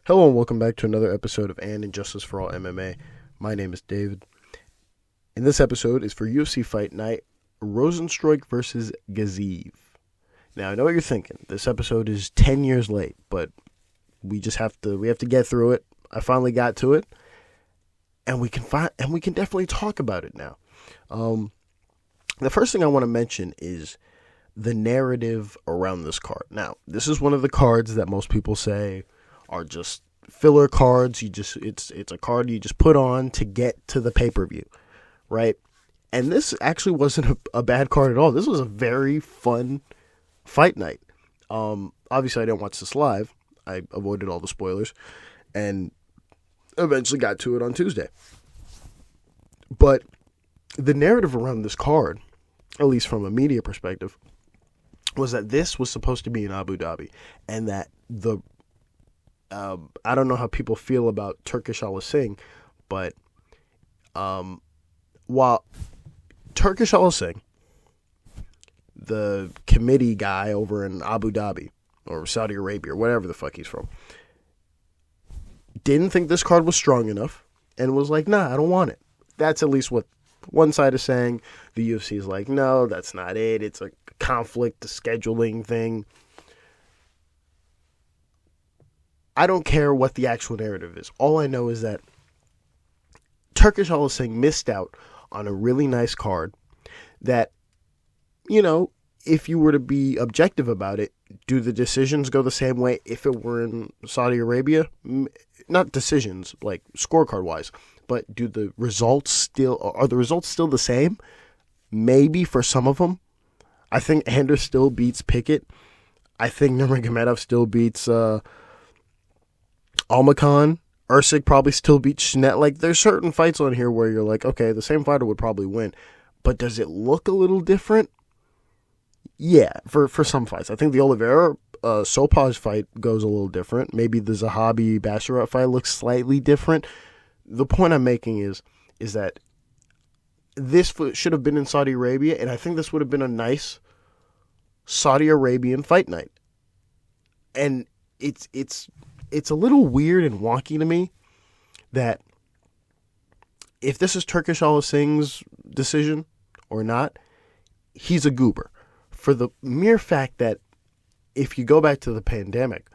Hello and welcome back to another episode of Injustice For All MMA. My name is David. And this episode is for UFC Fight Night, Rozenstruik V Gaziev. Now, I know what you're thinking. This episode is 10 years late, but we have to get through it. I finally got to it, and we can definitely talk about it now. The first thing I want to mention is the narrative around this card. Now, this is one of the cards that most people say are just filler cards. It's a card you just put on to get to the pay-per-view, right? And this actually wasn't a bad card at all. This was a very fun fight night. Obviously, I didn't watch this live. I avoided all the spoilers and eventually got to it on Tuesday. But the narrative around this card, at least from a media perspective, was that this was supposed to be in Abu Dhabi, and that I don't know how people feel about Turkish Al-Singh, but while Turkish Al-Singh, the committee guy over in Abu Dhabi or Saudi Arabia or whatever the fuck he's from, didn't think this card was strong enough and was like, nah, I don't want it. That's at least what one side is saying. The UFC is like, no, that's not it. It's a conflict, a scheduling thing. I don't care what the actual narrative is. All I know is that Turkish Al-Singh missed out on a really nice card that, you know, if you were to be objective about it, do the decisions go the same way if it were in Saudi Arabia? Not decisions, like scorecard-wise, but are the results still the same? Maybe for some of them. I think Anders still beats Pickett. I think Nurmagomedov still beats Almakhan. Erceg probably still beats Schnell. Like, there's certain fights on here where you're like, okay, the same fighter would probably win. But does it look a little different? Yeah, for some fights. I think the Oliveira Sopaj fight goes a little different. Maybe the Zahabi V Basharat fight looks slightly different. The point I'm making is that this should have been in Saudi Arabia, and I think this would have been a nice Saudi Arabian fight night. And it's a little weird and wonky to me that if this is Turkish Al-Singh's decision or not, he's a goober. For the mere fact that if you go back to the pandemic,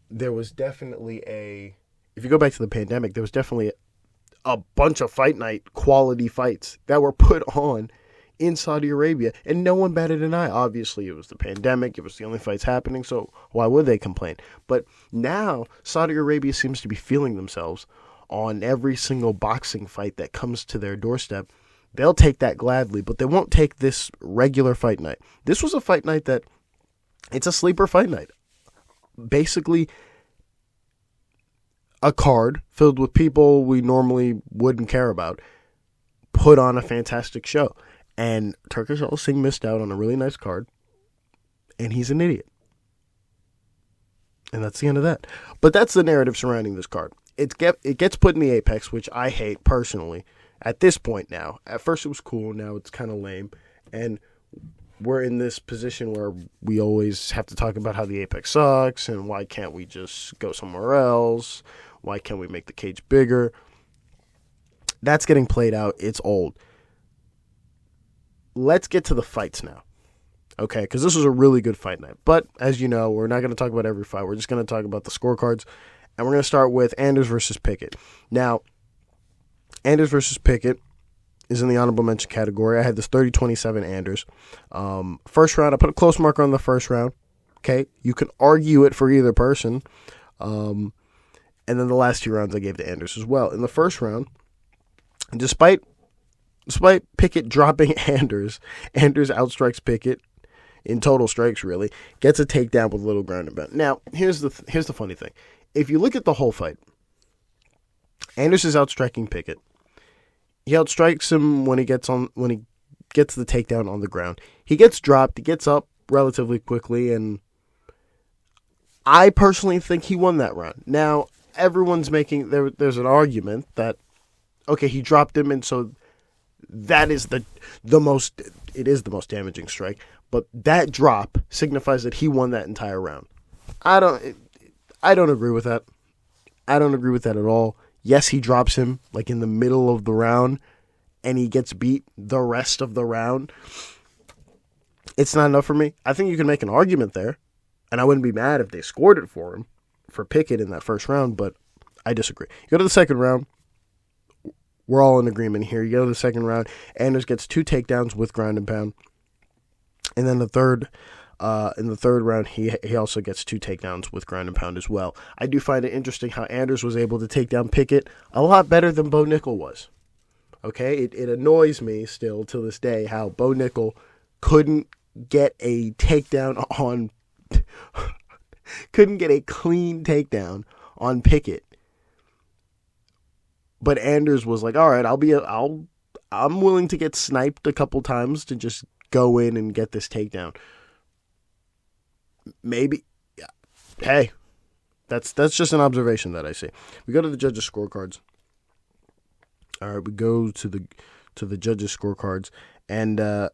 there was definitely a bunch of fight night quality fights that were put on in Saudi Arabia, and no one batted an eye. Obviously, it was the pandemic. It was the only fights happening, so why would they complain? But now, Saudi Arabia seems to be feeling themselves on every single boxing fight that comes to their doorstep. They'll take that gladly, but they won't take this regular fight night. This was a fight night it's a sleeper fight night. Basically, a card filled with people we normally wouldn't care about put on a fantastic show. And Turkish Al-Singh missed out on a really nice card, and he's an idiot. And that's the end of that. But that's the narrative surrounding this card. It gets put in the apex, which I hate personally at this point now. At first it was cool, now it's kind of lame. And we're in this position where we always have to talk about how the apex sucks, and why can't we just go somewhere else? Why can't we make the cage bigger? That's getting played out. It's old. Let's get to the fights now, okay? Because this was a really good fight night. But, as you know, we're not going to talk about every fight. We're just going to talk about the scorecards. And we're going to start with Anders versus Pickett. Now, Anders versus Pickett is in the honorable mention category. I had this 30-27 Anders. First round, I put a close marker on the first round, okay? You can argue it for either person. And then the last two rounds I gave to Anders as well. In the first round, despite Pickett dropping Anders outstrikes Pickett in total strikes, really. Gets a takedown with a little ground and pound. Now, here's the funny thing. If you look at the whole fight, Anders is outstriking Pickett. He outstrikes him when he gets the takedown on the ground. He gets dropped. He gets up relatively quickly, and I personally think he won that round. Now, everyone's making there's an argument that, okay, he dropped him, and so that is the most damaging strike, but that drop signifies that he won that entire round. I don't agree with that. I don't agree with that at all. Yes, he drops him like in the middle of the round and he gets beat the rest of the round. It's not enough for me. I think you can make an argument there, and I wouldn't be mad if they scored it for him, for Pickett in that first round, but I disagree. You go to the second round. We're all in agreement here. You go to the second round. Anders gets 2 takedowns with ground and pound. And then in the third round, he also gets 2 takedowns with ground and pound as well. I do find it interesting how Anders was able to take down Pickett a lot better than Bo Nickel was. Okay? It annoys me still to this day how Bo Nickel couldn't get a takedown on couldn't get a clean takedown on Pickett. But Anders was like, all right, I'm willing to get sniped a couple times to just go in and get this takedown. Maybe, yeah. Hey, that's just an observation that I see. We go to the judges' scorecards. All right, we go to the judges' scorecards, and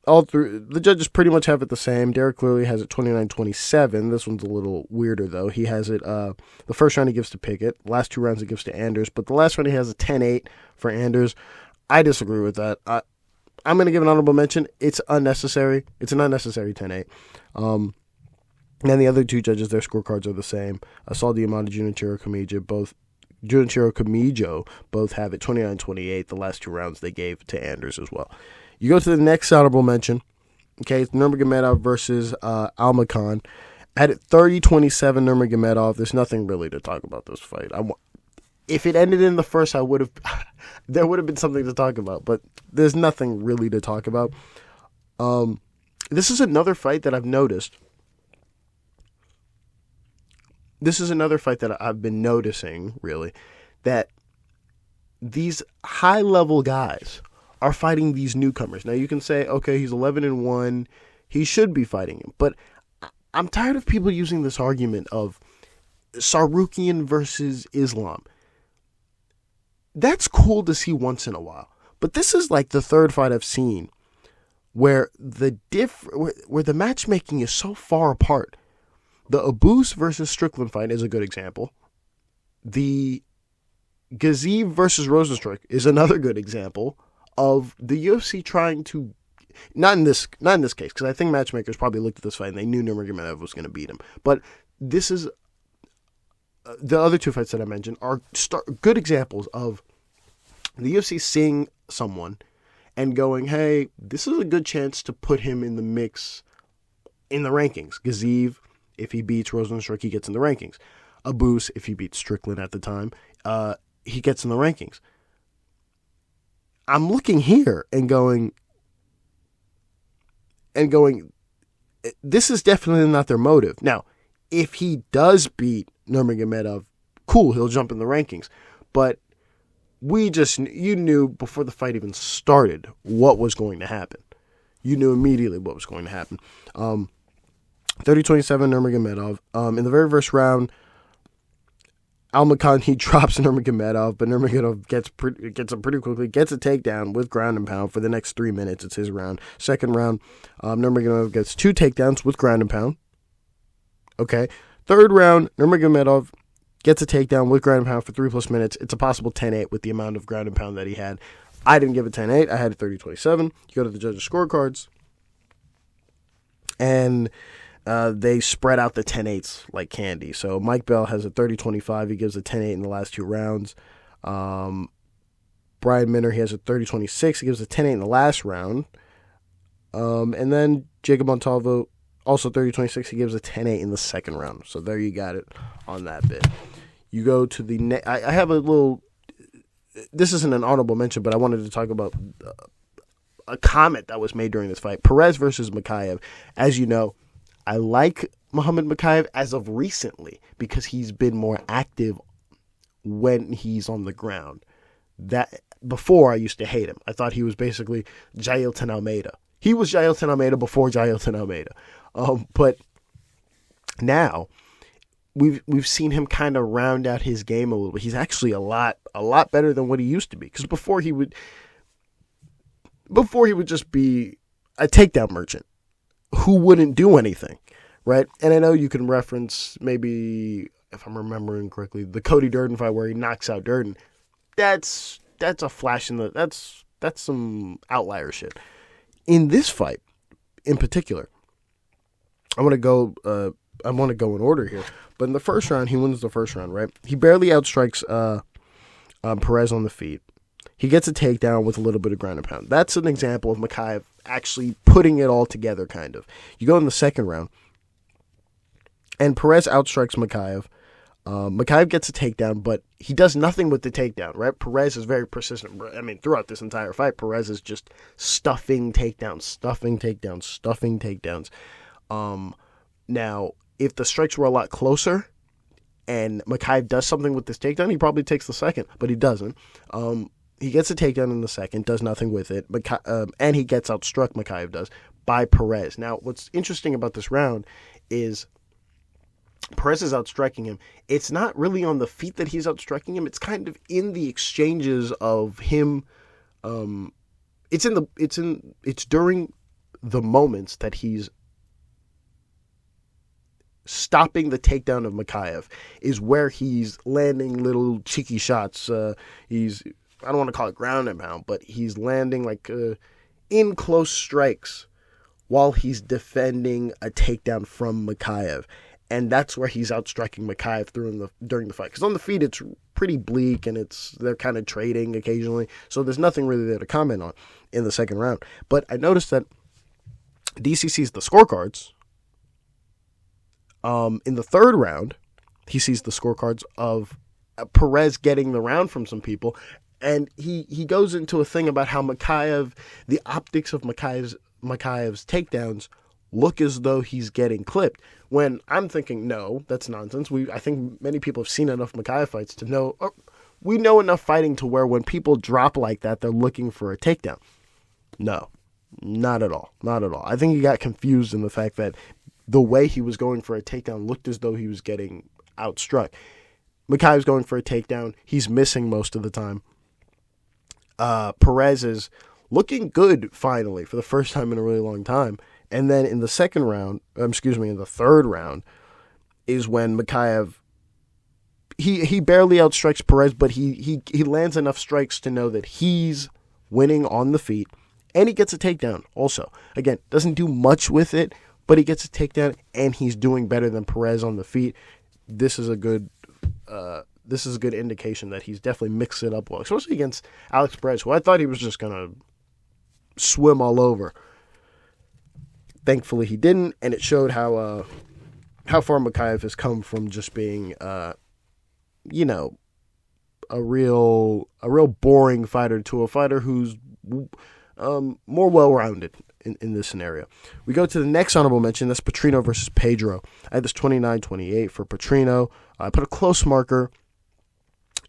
all through the judges pretty much have it the same. Derek clearly has it 29-27. This one's a little weirder though. He has it the first round he gives to Pickett, last 2 rounds he gives to Anders, but the last round he has a 10-8 for Anders. I disagree with that. I'm going to give an honorable mention. It's unnecessary. It's an unnecessary 10-8. And then the other 2 judges, their scorecards are the same. Saul Diamante, Junichiro Kamijo both have it 29-28. The last 2 rounds they gave to Anders as well. You go to the next honorable mention. Okay, it's Nurmagomedov versus Almakhan. At 30-27 Nurmagomedov, there's nothing really to talk about this fight. If it ended in the first, there would have been something to talk about, but there's nothing really to talk about. This is another fight that I've noticed. This is another fight that I've been noticing, really, that these high-level guys are fighting these newcomers. Now, you can say, okay, he's 11-1. He should be fighting him. But I'm tired of people using this argument of Sarukian versus Islam. That's cool to see once in a while. But this is like the third fight I've seen where the matchmaking is so far apart. The Abus versus Strickland fight is a good example. The Gaziev versus Rozenstruik is another good example of the UFC trying to, not in this case, because I think matchmakers probably looked at this fight and they knew Nurmagomedov was going to beat him. But this is, the other 2 fights that I mentioned are good examples of the UFC seeing someone and going, hey, this is a good chance to put him in the mix in the rankings. Gaziev, if he beats Rozenstruik, he gets in the rankings. Abus, if he beats Strickland at the time, he gets in the rankings. I'm looking here and going, this is definitely not their motive. Now, if he does beat Nurmagomedov, cool, he'll jump in the rankings. But you knew before the fight even started what was going to happen. You knew immediately what was going to happen. 30-27 Nurmagomedov. In the very first round, Almakhan, he drops Nurmagomedov, but Nurmagomedov gets up pretty quickly, gets a takedown with ground and pound for the next 3 minutes. It's his round. Second round, Nurmagomedov gets 2 takedowns with ground and pound. Okay. Third round, Nurmagomedov gets a takedown with ground and pound for 3+ minutes. It's a possible 10-8 with the amount of ground and pound that he had. I didn't give it 10-8. I had it 30-27. You go to the judges' scorecards, and they spread out the 10-8s like candy. So Mike Bell has a 30-25. He gives a 10-8 in the last 2 rounds. Brian Minner, he has a 30-26. He gives a 10-8 in the last round. And then Jacob Montalvo, also 30-26. He gives a 10-8 in the second round. So there you got it on that bit. You go to the I have a little... This isn't an honorable mention, but I wanted to talk about a comment that was made during this fight. Perez versus Mokaev. As you know, I like Muhammad Mokaev as of recently because he's been more active when he's on the ground. That before I used to hate him. I thought he was basically Jailton Almeida. He was Jailton Almeida before Jailton Almeida. But now we've seen him kind of round out his game a little bit. He's actually a lot better than what he used to be. Because before he would just be a takedown merchant who wouldn't do anything, right? And I know you can reference maybe if I'm remembering correctly, the Cody Durden fight where he knocks out Durden. That's a flash in the that's some outlier shit. In this fight, in particular, I want to go in order here. But in the first round, he wins the first round, right? He barely outstrikes Perez on the feet. He gets a takedown with a little bit of ground and pound. That's an example of Mokaev actually putting it all together, kind of. You go in the second round, and Perez outstrikes Mokaev. Mokaev gets a takedown, but he does nothing with the takedown, right? Perez is very persistent. I mean, throughout this entire fight, Perez is just stuffing takedowns. Now, if the strikes were a lot closer and Mokaev does something with this takedown, he probably takes the second, but he doesn't. He gets a takedown in the second, does nothing with it, and he gets outstruck, Mokaev does, by Perez. Now, what's interesting about this round is Perez is outstriking him. It's not really on the feet that he's outstriking him. It's kind of in the exchanges of him. It's during the moments that he's stopping the takedown of Mokaev is where he's landing little cheeky shots. I don't want to call it ground and pound, but he's landing like in close strikes while he's defending a takedown from Mokaev. And that's where he's outstriking Mokaev during the fight. Because on the feet, it's pretty bleak, and they're kind of trading occasionally. So there's nothing really there to comment on in the second round. But I noticed that DC sees the scorecards. In the third round, he sees the scorecards of Perez getting the round from some people. And he goes into a thing about how Mokaev, the optics of Mokaev's takedowns look as though he's getting clipped. When I'm thinking, no, that's nonsense. I think many people have seen enough Mokaev fights to know, we know enough fighting to where when people drop like that, they're looking for a takedown. No, not at all. Not at all. I think he got confused in the fact that the way he was going for a takedown looked as though he was getting outstruck. Mokaev's going for a takedown. He's missing most of the time. Perez is looking good, finally, for the first time in a really long time. And then in the in the third round, is when Mokaev, he barely outstrikes Perez, but he lands enough strikes to know that he's winning on the feet, and he gets a takedown also. Again, doesn't do much with it, but he gets a takedown, and he's doing better than Perez on the feet. This is a good indication that he's definitely mixed it up well, especially against Alex Perez, who I thought he was just gonna swim all over. Thankfully, he didn't, and it showed how far Mokaev has come from just being, a real boring fighter to a fighter who's more well-rounded in this scenario. We go to the next honorable mention. That's Petrino versus Pedro. I had this 29-28 for Petrino. I put a close marker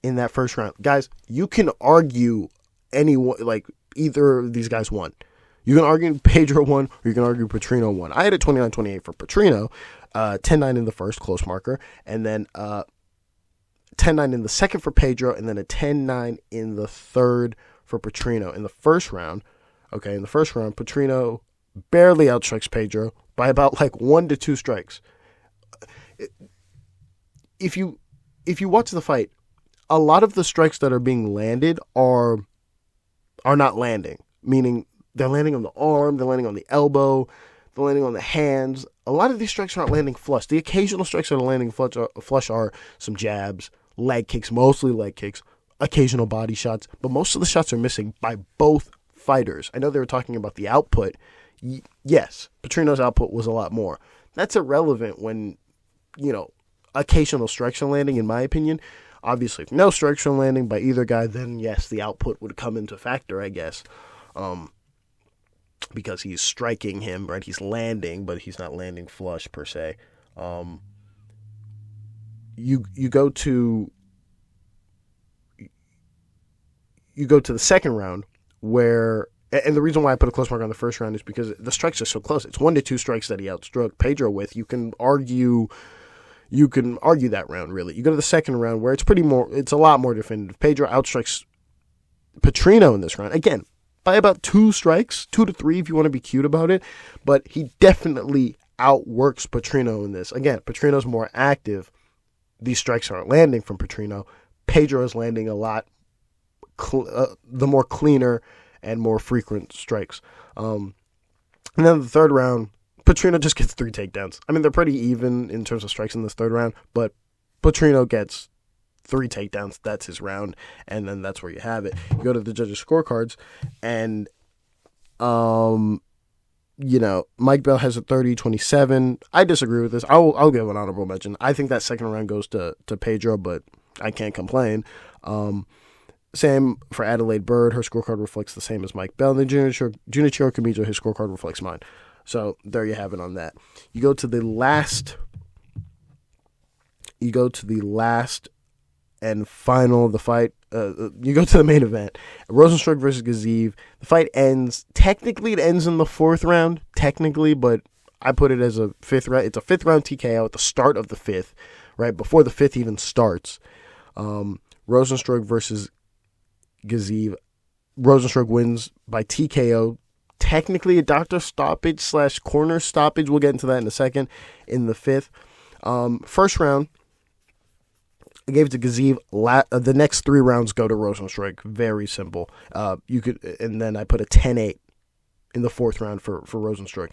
in that first round. Guys, you can argue either of these guys won. You can argue Pedro won, or you can argue Petrino won. I had a 29-28 for Petrino, 10-9 in the first, close marker, and then 10-9 in the second for Pedro, and then a 10-9 in the third for Petrino. In the first round, Petrino barely outstrikes Pedro by about 1 to 2 strikes. If you watch the fight, a lot of the strikes that are being landed are not landing, meaning they're landing on the arm, they're landing on the elbow, they're landing on the hands. A lot of these strikes aren't landing flush. The occasional strikes that are landing flush are some jabs, leg kicks, mostly leg kicks, occasional body shots, but most of the shots are missing by both fighters. I know they were talking about the output. Yes, Petrino's output was a lot more. That's irrelevant when, occasional strikes are landing, in my opinion. Obviously, if no strikes are landing by either guy, then yes, the output would come into factor, I guess. Because he's striking him, right? He's landing, but he's not landing flush per se. You go to the second round where, and the reason why I put a close mark on the first round is because the strikes are so close. It's 1 to 2 strikes that he outstruck Pedro with. You can argue that round, really. You go to the second round where it's a lot more definitive. Pedro outstrikes Petrino in this round. Again, by about 2 strikes, 2 to 3 if you want to be cute about it, but he definitely outworks Petrino in this. Again, Petrino's more active, these strikes aren't landing from Petrino. Pedro is landing a lot, the more cleaner and more frequent strikes. And then the third round, Petrino just gets 3 takedowns. I mean, they're pretty even in terms of strikes in this third round, but Petrino gets 3 takedowns. That's his round, and then that's where you have it. You go to the judges' scorecards, and Mike Bell has a 30-27. I disagree with this. I'll give an honorable mention. I think that second round goes to Pedro, but I can't complain. Same for Adelaide Bird. Her scorecard reflects the same as Mike Bell. And then Junichiro Kamijo, his scorecard reflects mine. So there you have it on that. You go to the last and final of the fight. You go to the main event. Rozenstruik versus Gaziev. The fight ends. Technically, it ends in the 4th round. Technically, but I put it as a 5th round. It's a 5th round TKO at the start of the 5th, right before the 5th even starts. Rozenstruik versus Gaziev. Rozenstruik wins by TKO. Technically a doctor stoppage / corner stoppage. We'll get into that in a second. In the 5th. First round, I gave it to Gaziev. The next 3 rounds go to Rozenstruik. Very simple. And then I put a 10-8 in the 4th round for Rozenstruik.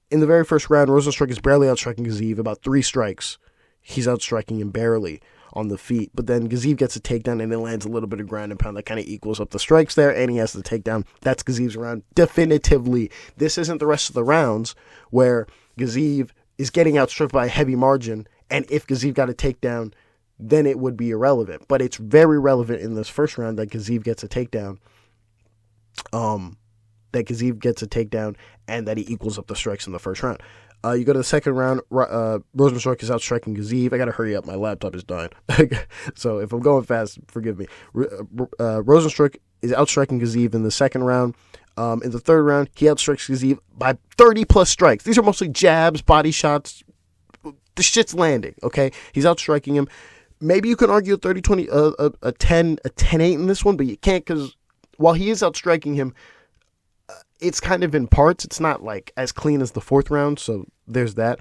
In the very first round, Rozenstruik is barely outstriking Gaziev. About 3 strikes, he's outstriking him barely on the feet. But then Gaziev gets a takedown and then lands a little bit of ground and pound that kind of equals up the strikes there, and he has the takedown. That's Gaziev's round definitively. This isn't the rest of the rounds where Gaziev is getting outstruck by a heavy margin, and if Gaziev got a takedown, then it would be irrelevant. But it's very relevant in this first round that Gaziev gets a takedown. And that he equals up the strikes in the first round. You go to the second round, Rozenstruik is outstriking Gaziev. I got to hurry up. My laptop is dying. So if I'm going fast, forgive me. Rozenstruik is outstriking Gaziev in the second round. In the third round, he outstrikes Gaziev by 30-plus strikes. These are mostly jabs, body shots. The shit's landing, okay? He's outstriking him. Maybe you can argue a 30-20, a 10-8 in this one, but you can't because while he is outstriking him, it's kind of in parts. It's not like as clean as the 4th round, so there's that.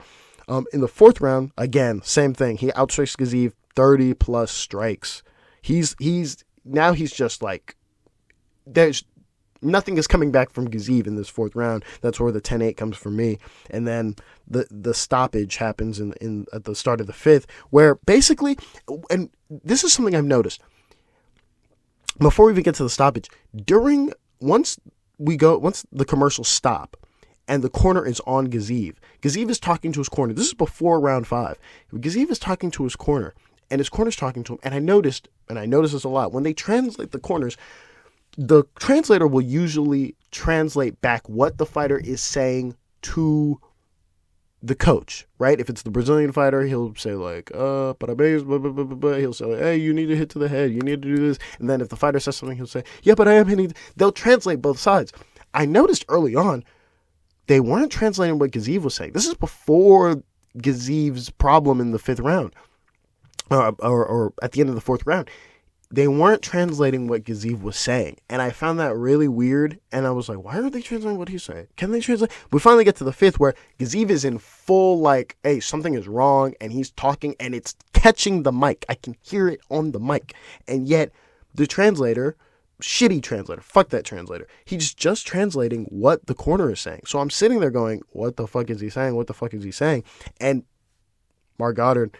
In the 4th round, again, same thing. He outstrikes Gaziev 30-plus strikes. He's just like, there's nothing is coming back from Gaziev in this 4th round. That's where the 10-8 comes from me. And then the stoppage happens in at the start of the 5th, where basically, and this is something I've noticed, before we even get to the stoppage, once the commercials stop and the corner is on Gaziev is talking to his corner. This is before round 5. Gaziev is talking to his corner, and his corner's talking to him. And I notice this a lot. When they translate the corners, the translator will usually translate back what the fighter is saying to the coach, right? If it's the Brazilian fighter, he'll say like, parabéns, blah, blah, blah, blah, blah. He'll say, like, hey, you need to hit to the head. You need to do this. And then if the fighter says something, he'll say, yeah, but I am hitting. They'll translate both sides. I noticed early on, they weren't translating what Gaziev was saying. This is before Gaziev's problem in the 5th round, or at the end of the 4th round. They weren't translating what Gaziev was saying. And I found that really weird. And I was like, why aren't they translating what he's saying? Can they translate? We finally get to the 5th where Gaziev is in full like, hey, something is wrong. And he's talking and it's catching the mic. I can hear it on the mic. And yet the translator, shitty translator, fuck that translator. He's just translating what the corner is saying. So I'm sitting there going, what the fuck is he saying? What the fuck is he saying? And Mark Goddard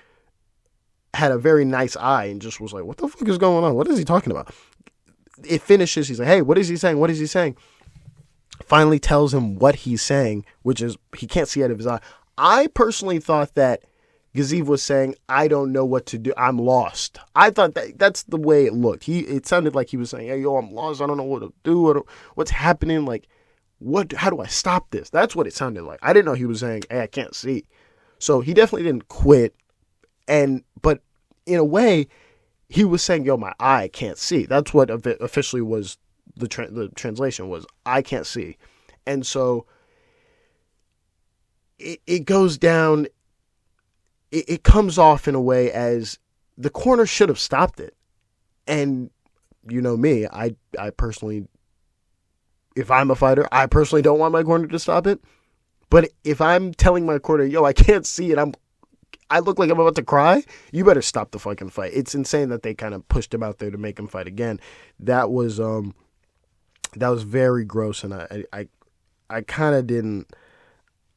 had a very nice eye and just was like, what the fuck is going on? What is he talking about? It finishes. He's like, hey, what is he saying? What is he saying? Finally tells him what he's saying, which is he can't see out of his eye. I personally thought that Gaziev was saying, I don't know what to do. I'm lost. I thought that's the way it looked. It sounded like he was saying, hey, yo, I'm lost. I don't know what to do. What's happening? Like, how do I stop this? That's what it sounded like. I didn't know he was saying, hey, I can't see. So he definitely didn't quit. But in a way, he was saying, yo, my eye can't see. That's what officially was the translation was, I can't see. And so it goes down, it comes off in a way as the corner should have stopped it. And you know me, I personally, if I'm a fighter, I personally don't want my corner to stop it. But if I'm telling my corner, yo, I can't see it, I look like I'm about to cry. You better stop the fucking fight. It's insane that they kind of pushed him out there to make him fight again. That was very gross, and I kind of didn't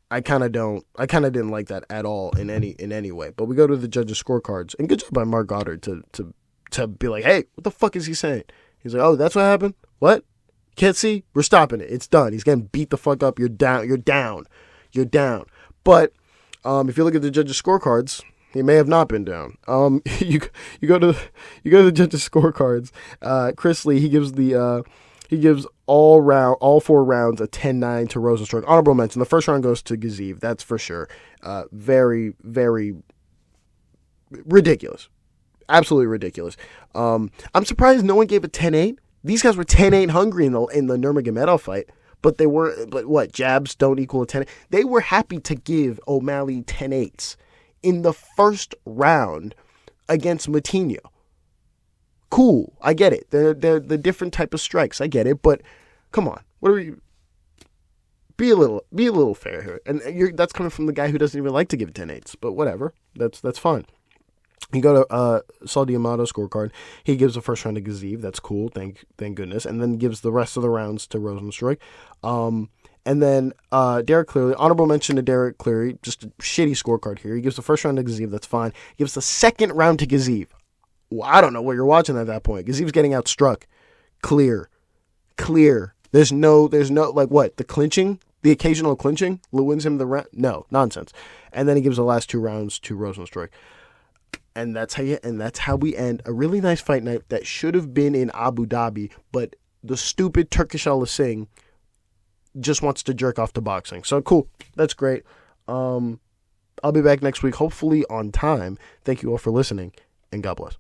like that at all in any way. But we go to the judges' scorecards, and good job by Mark Goddard to be like, hey, what the fuck is he saying? He's like, oh, that's what happened? What? Can't see? We're stopping it. It's done. He's getting beat the fuck up. You're down. But if you look at the judges' scorecards, he may have not been down. You go to the judges' scorecards. Chris Lee, he gives all 4 rounds a 10-9 to Rozenstruik. Honorable mention: the first round goes to Gaziev. That's for sure. Very, very ridiculous. Absolutely ridiculous. I'm surprised no one gave a 10-8. These guys were 10-8 hungry in the Nurmagomedov fight, but they were. But what? Jabs don't equal a 10-8. They were happy to give O'Malley 10-8s in the first round against Matinho. Cool, I get it. They're the different type of strikes. I get it, but come on, what are you? Be a little fair here, and that's coming from the guy who doesn't even like to give 10-8s. But whatever, that's fine. You go to Saul D'Amato scorecard. He gives the first round to Gaziev. That's cool. Thank goodness. And then gives the rest of the rounds to Rozenstruik. And then Derek Cleary. Honorable mention to Derek Cleary. Just a shitty scorecard here. He gives the first round to Gaziev. That's fine. He gives the second round to Gaziev. Well, I don't know what you're watching at that point. Gaziev's getting outstruck. Clear. There's no like what? The clinching? The occasional clinching wins him the round? No, nonsense. And then he gives the last 2 rounds to Rozenstruik. And that's how we end a really nice fight night that should have been in Abu Dhabi, but the stupid Turkish Al Singh just wants to jerk off to boxing. So cool. That's great. I'll be back next week, hopefully on time. Thank you all for listening, and God bless.